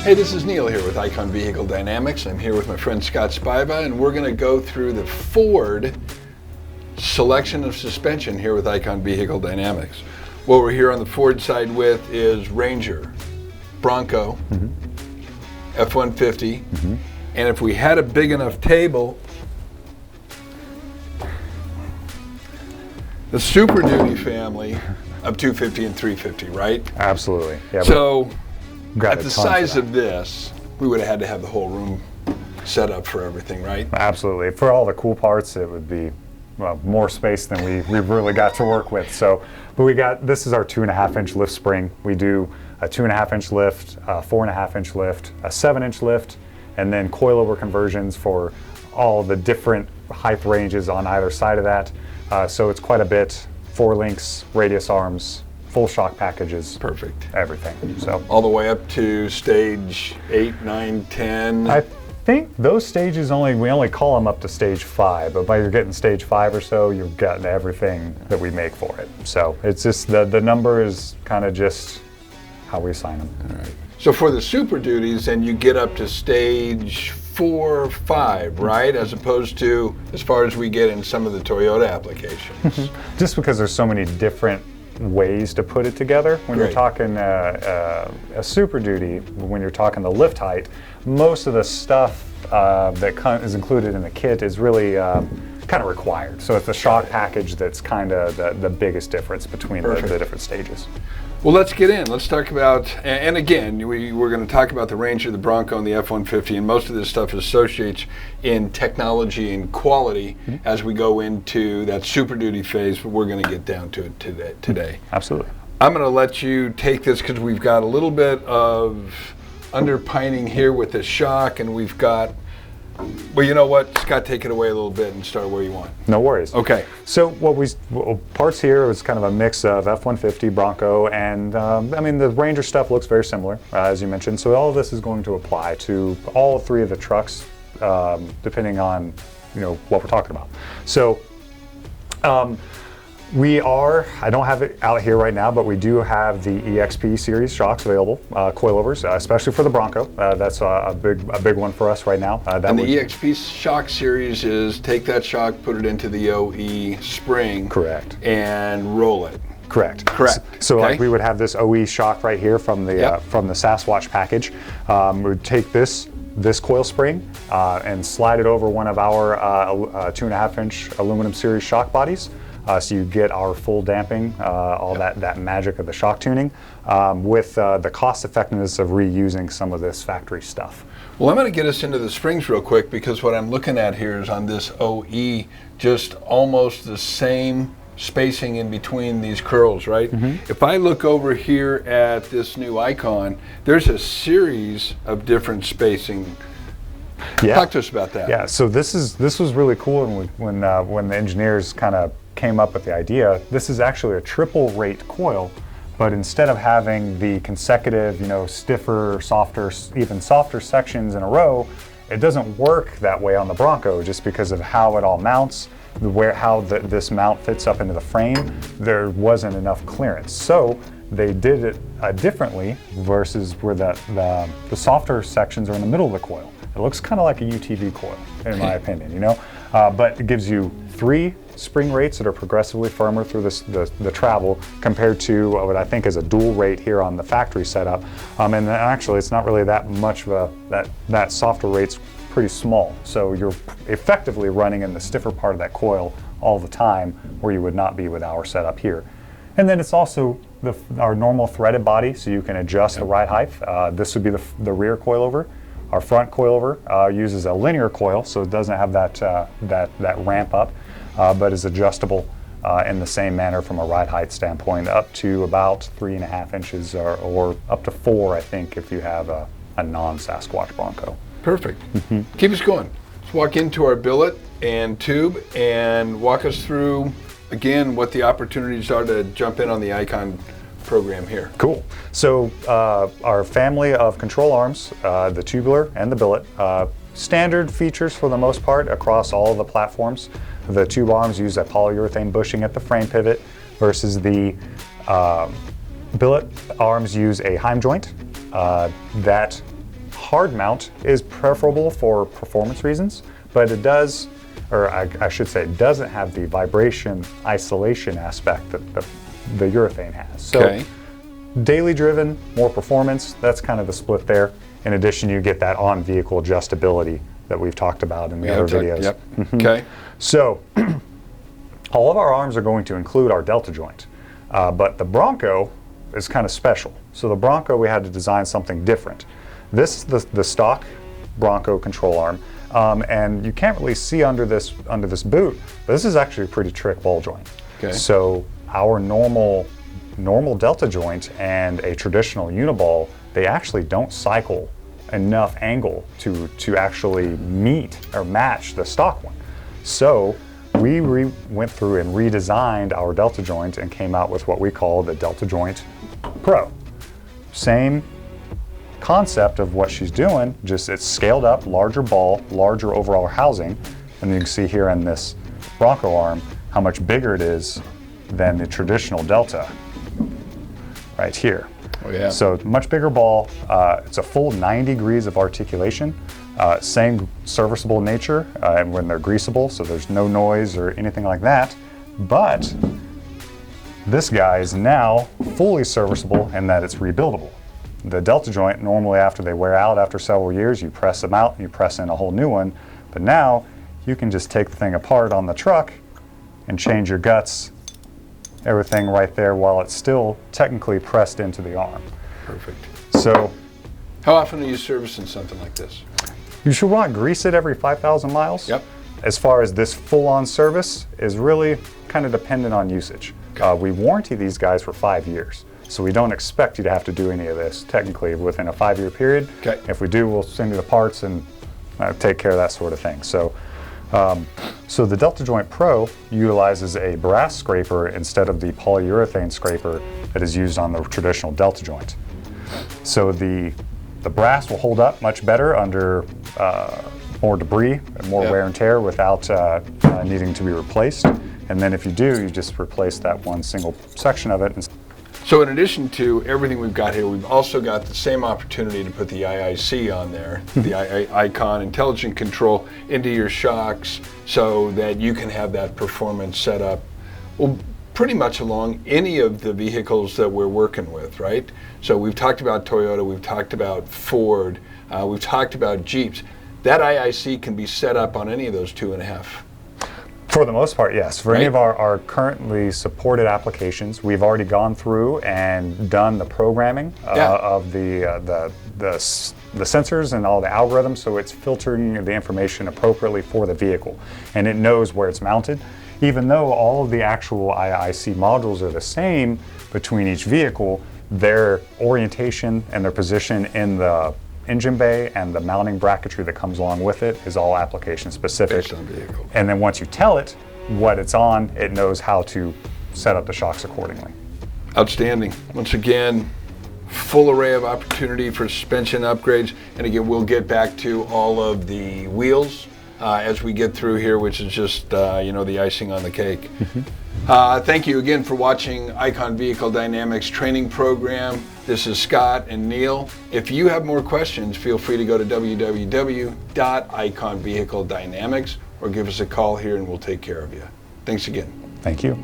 Hey, this is Neil here with Icon Vehicle Dynamics. I'm here with my friend Scott Spiva, and we're going to go through the Ford selection of suspension here with Icon Vehicle Dynamics. What we're here on the Ford side with is Ranger, Bronco, F-150, and if we had a big enough table, the Super Duty family of 250 and 350, right? Absolutely. Yeah, so got at the size of this, we would have had to have the whole room set up for everything, right? Absolutely. For all the cool parts, it would be more space than we've really got to work with. So, but this is our 2.5-inch lift spring. We do a 2.5-inch lift, a 4.5-inch lift, a 7-inch lift, and then coilover conversions for all the different height ranges on either side of that. So it's quite a bit. 4 links, radius arms, full shock packages. Perfect. Everything. So all the way up to stage 8, 9, 10. I think those stages we only call them up to stage 5, but by you're getting stage 5 or so, you've gotten everything that we make for it. So it's just the number is kind of just how we assign them. All right. So for the Super Duties, then you get up to stage 4, 5, right? As opposed to as far as we get in some of the Toyota applications. Just because there's so many different ways to put it together. When Great. You're talking a Super Duty, when you're talking the lift height, most of the stuff that is included in the kit is really kind of required. So it's the shock package that's kind of the biggest difference between the different stages. Well, let's get in. Let's talk about, and again, we're going to talk about the Ranger, the Bronco, and the F-150, and most of this stuff associates in technology and quality as we go into that Super Duty phase, but we're going to get down to it today. Absolutely. I'm going to let you take this because we've got a little bit of underpinning here with the shock, and we've got, well, you know what, Scott, take it away a little bit and start where you want. No worries. Okay. So parts here was kind of a mix of F-150, Bronco, and I mean the Ranger stuff looks very similar, as you mentioned. So all of this is going to apply to all 3 of the trucks, depending on what we're talking about. So I don't have it out here right now, but we do have the EXP series shocks available, coilovers, especially for the Bronco. That's a big one for us right now. And the EXP shock series is take that shock, put it into the OE spring. Correct. And roll it. Correct. So okay. Like we would have this OE shock right here from the Sasquatch package. We would take this coil spring and slide it over one of our 2.5-inch aluminum series shock bodies. So you get our full damping, all that magic of the shock tuning, with the cost effectiveness of reusing some of this factory stuff. Well, I'm going to get us into the springs real quick because what I'm looking at here is on this OE, just almost the same spacing in between these curls, right? If I look over here at this new Icon, there's a series of different spacing. Yeah. Talk to us about that. Yeah, so this was really cool when the engineers kind of came up with the idea. This is actually a triple rate coil, but instead of having the consecutive, stiffer, softer, even softer sections in a row, it doesn't work that way on the Bronco just because of how it all mounts, how this mount fits up into the frame. There wasn't enough clearance. So they did it differently versus where the softer sections are in the middle of the coil. It looks kind of like a UTV coil, in my opinion, but it gives you 3 spring rates that are progressively firmer through the travel compared to what I think is a dual rate here on the factory setup. And actually, it's not really that much of that softer rate's pretty small. So you're effectively running in the stiffer part of that coil all the time, where you would not be with our setup here. And then it's also our normal threaded body, so you can adjust the ride height. This would be the rear coilover. Our front coilover uses a linear coil, so it doesn't have that ramp up, but is adjustable in the same manner from a ride height standpoint, up to about 3.5 inches or up to 4, I think, if you have a non-Sasquatch Bronco. Perfect. Keep us going. Let's walk into our billet and tube and walk us through, again, what the opportunities are to jump in on the Icon program here. Cool. So our family of control arms, the tubular and the billet, standard features for the most part across all the platforms. The tube arms use a polyurethane bushing at the frame pivot versus the billet arms use a Heim joint. That hard mount is preferable for performance reasons, but it does, or I should say, it doesn't have the vibration isolation aspect that the urethane has. So Okay. daily driven, more performance, that's kind of the split there. In addition, you get that on-vehicle adjustability that we've talked about in the other videos. Yep. Okay. So all of our arms are going to include our delta joint, but the Bronco is kind of special. So the Bronco, we had to design something different. This is the stock Bronco control arm, and you can't really see under this boot, but this is actually a pretty trick ball joint. Okay. So our normal delta joint and a traditional uniball, they actually don't cycle enough angle to actually meet or match the stock one. So we went through and redesigned our delta joint and came out with what we call the Delta Joint Pro. Same concept of what she's doing, just it's scaled up, larger ball, larger overall housing, and you can see here in this Bronco arm how much bigger it is than the traditional Delta right here. Oh, yeah. So much bigger ball. It's a full 9 degrees of articulation. Same serviceable nature when they're greasable, so there's no noise or anything like that. But this guy is now fully serviceable in that it's rebuildable. The Delta joint, normally after they wear out after several years, you press them out and you press in a whole new one. But now you can just take the thing apart on the truck and change your guts, everything right there while it's still technically pressed into the arm. Perfect. So How often are you servicing something like this? you should want to grease it every 5,000 miles. Yep. As far as this full-on service is really kind of dependent on usage. We warranty these guys for 5 years. So we don't expect you to have to do any of this technically within a 5-year period. Okay. If we do, we'll send you the parts and take care of that sort of thing. So, so the Delta Joint Pro utilizes a brass scraper instead of the polyurethane scraper that is used on the traditional Delta joint. So the brass will hold up much better under more debris and more Yep. wear and tear without needing to be replaced. And then if you do, you just replace that one single section of it. So in addition to everything we've got here, we've also got the same opportunity to put the IIC on there, the Icon Intelligent Control, into your shocks so that you can have that performance set up, well, pretty much along any of the vehicles that we're working with, right? So we've talked about Toyota, we've talked about Ford, we've talked about Jeeps. That IIC can be set up on any of those 2.5. For the most part, yes. For any Right. of our currently supported applications, we've already gone through and done the programming Yeah. of the sensors and all the algorithms, so it's filtering the information appropriately for the vehicle, and it knows where it's mounted. Even though all of the actual IIC modules are the same between each vehicle, their orientation and their position in the engine bay and the mounting bracketry that comes along with it is all application specific. Based on vehicle. And then once you tell it what it's on, it knows how to set up the shocks accordingly. Outstanding. Once again, full array of opportunity for suspension upgrades. And again, we'll get back to all of the wheels as we get through here, which is just, the icing on the cake. Thank you again for watching Icon Vehicle Dynamics training program. This is Scott and Neil. If you have more questions, feel free to go to www.iconvehicledynamics or give us a call here and we'll take care of you. Thanks again. Thank you.